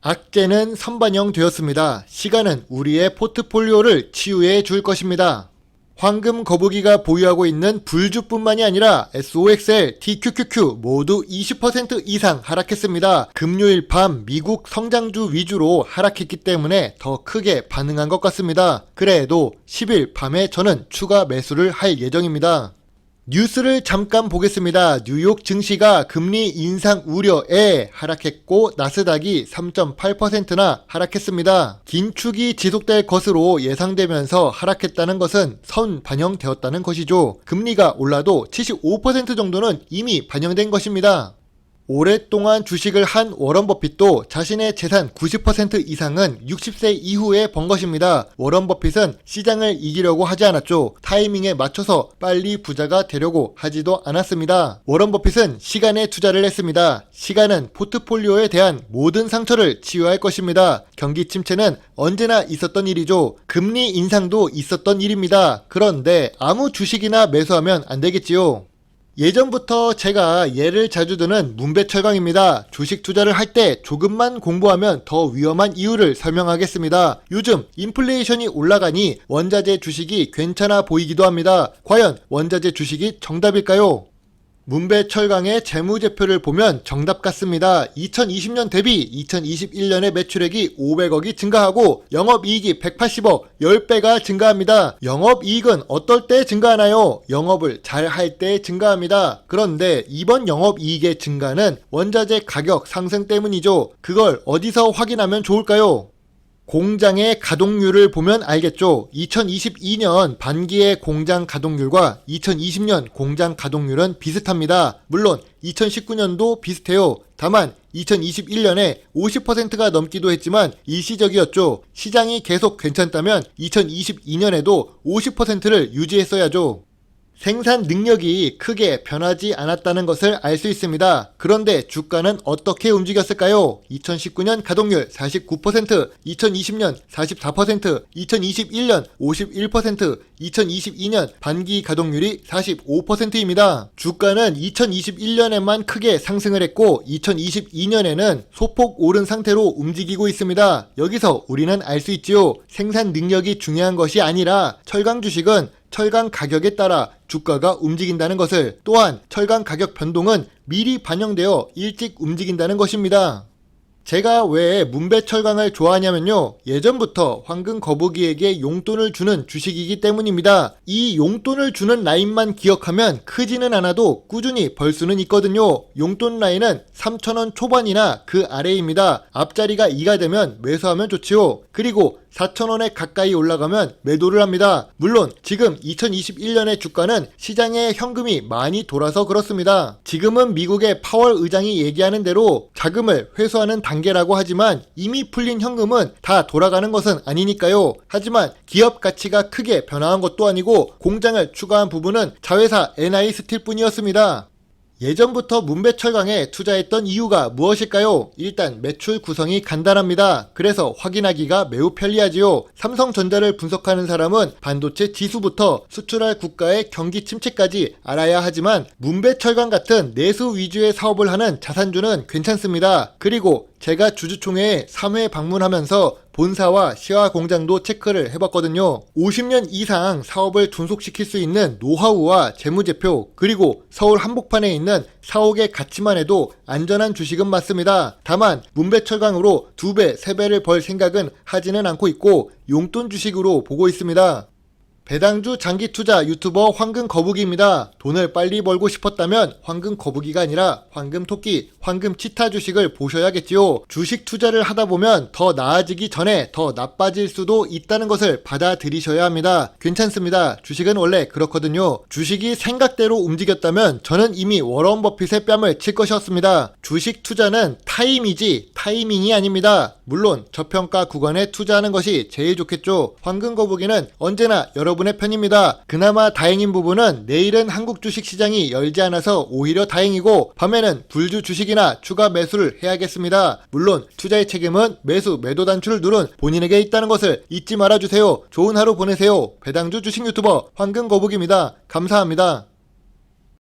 악재는 선반영되었습니다. 시간은 우리의 포트폴리오를 치유해 줄 것입니다. 황금 거북이가 보유하고 있는 불주뿐만이 아니라 SOXL, TQQQ 모두 20% 이상 하락했습니다. 금요일 밤 미국 성장주 위주로 하락했기 때문에 더 크게 반응한 것 같습니다. 그래도 10일 밤에 저는 추가 매수를 할 예정입니다. 뉴스를 잠깐 보겠습니다. 뉴욕 증시가 금리 인상 우려에 하락했고 나스닥이 3.8%나 하락했습니다. 긴축이 지속될 것으로 예상되면서 하락했다는 것은 선 반영되었다는 것이죠. 금리가 올라도 75% 정도는 이미 반영된 것입니다. 오랫동안 주식을 한 워런 버핏도 자신의 재산 90% 이상은 60세 이후에 번 것입니다. 워런 버핏은 시장을 이기려고 하지 않았죠. 타이밍에 맞춰서 빨리 부자가 되려고 하지도 않았습니다. 워런 버핏은 시간에 투자를 했습니다. 시간은 포트폴리오에 대한 모든 상처를 치유할 것입니다. 경기 침체는 언제나 있었던 일이죠. 금리 인상도 있었던 일입니다. 그런데 아무 주식이나 매수하면 안 되겠지요. 예전부터 제가 예를 자주 드는 문배철강입니다. 주식 투자를 할 때 조금만 공부하면 더 위험한 이유를 설명하겠습니다. 요즘 인플레이션이 올라가니 원자재 주식이 괜찮아 보이기도 합니다. 과연 원자재 주식이 정답일까요? 문배철강의 재무제표를 보면 정답 같습니다. 2020년 대비 2021년의 매출액이 500억이 증가하고 영업이익이 180억, 10배가 증가합니다. 영업이익은 어떨 때 증가하나요? 영업을 잘 할 때 증가합니다. 그런데 이번 영업이익의 증가는 원자재 가격 상승 때문이죠. 그걸 어디서 확인하면 좋을까요? 공장의 가동률을 보면 알겠죠. 2022년 반기의 공장 가동률과 2020년 공장 가동률은 비슷합니다. 물론 2019년도 비슷해요. 다만 2021년에 50%가 넘기도 했지만 일시적이었죠. 시장이 계속 괜찮다면 2022년에도 50%를 유지했어야죠. 생산 능력이 크게 변하지 않았다는 것을 알 수 있습니다. 그런데 주가는 어떻게 움직였을까요? 2019년 가동률 49%, 2020년 44%, 2021년 51%, 2022년 반기 가동률이 45%입니다. 주가는 2021년에만 크게 상승을 했고 2022년에는 소폭 오른 상태로 움직이고 있습니다. 여기서 우리는 알 수 있지요. 생산 능력이 중요한 것이 아니라 철강 주식은 철강 가격에 따라 주가가 움직인다는 것을, 또한 철강 가격 변동은 미리 반영되어 일찍 움직인다는 것입니다. 제가 왜 문배철강을 좋아하냐면요, 예전부터 황금 거북이에게 용돈을 주는 주식이기 때문입니다. 이 용돈을 주는 라인만 기억하면 크지는 않아도 꾸준히 벌 수는 있거든요. 용돈 라인은 3,000원 초반이나 그 아래입니다. 앞자리가 2가 되면 매수하면 좋지요. 그리고 4,000원에 가까이 올라가면 매도를 합니다. 물론 지금 2021년의 주가는 시장에 현금이 많이 돌아서 그렇습니다. 지금은 미국의 파월 의장이 얘기하는 대로 자금을 회수하는 단계라고 하지만 이미 풀린 현금은 다 돌아가는 것은 아니니까요. 하지만 기업 가치가 크게 변화한 것도 아니고 공장을 추가한 부분은 자회사 NI스틸 뿐이었습니다. 예전부터 문배철강에 투자했던 이유가 무엇일까요? 일단 매출 구성이 간단합니다. 그래서 확인하기가 매우 편리하지요. 삼성전자를 분석하는 사람은 반도체 지수부터 수출할 국가의 경기 침체까지 알아야 하지만 문배철강 같은 내수 위주의 사업을 하는 자산주는 괜찮습니다. 그리고 제가 주주총회에 3회 방문하면서 본사와 시화 공장도 체크를 해봤거든요. 50년 이상 사업을 존속시킬 수 있는 노하우와 재무제표, 그리고 서울 한복판에 있는 사옥의 가치만 해도 안전한 주식은 맞습니다. 다만 문배철강으로 2배, 3배를 벌 생각은 하지는 않고 있고 용돈 주식으로 보고 있습니다. 배당주 장기투자 유튜버 황금 거북이입니다. 돈을 빨리 벌고 싶었다면 황금 거북이가 아니라 황금 토끼, 황금 치타 주식을 보셔야겠지요. 주식 투자를 하다 보면 더 나아지기 전에 더 나빠질 수도 있다는 것을 받아들이셔야 합니다. 괜찮습니다. 주식은 원래 그렇거든요. 주식이 생각대로 움직였다면 저는 이미 워런 버핏의 뺨을 칠 것이었습니다. 주식 투자는 타임이지 타이밍이 아닙니다. 물론 저평가 구간에 투자하는 것이 제일 좋겠죠. 황금 거북이는 언제나 여러분의 편입니다. 그나마 다행인 부분은 내일은 한국 주식 시장이 열지 않아서 오히려 다행이고 밤에는 불주 주식이나 추가 매수를 해야겠습니다. 물론 투자의 책임은 매수, 매도 단추를 누른 본인에게 있다는 것을 잊지 말아주세요. 좋은 하루 보내세요. 배당주 주식 유튜버 황금 거북이입니다. 감사합니다.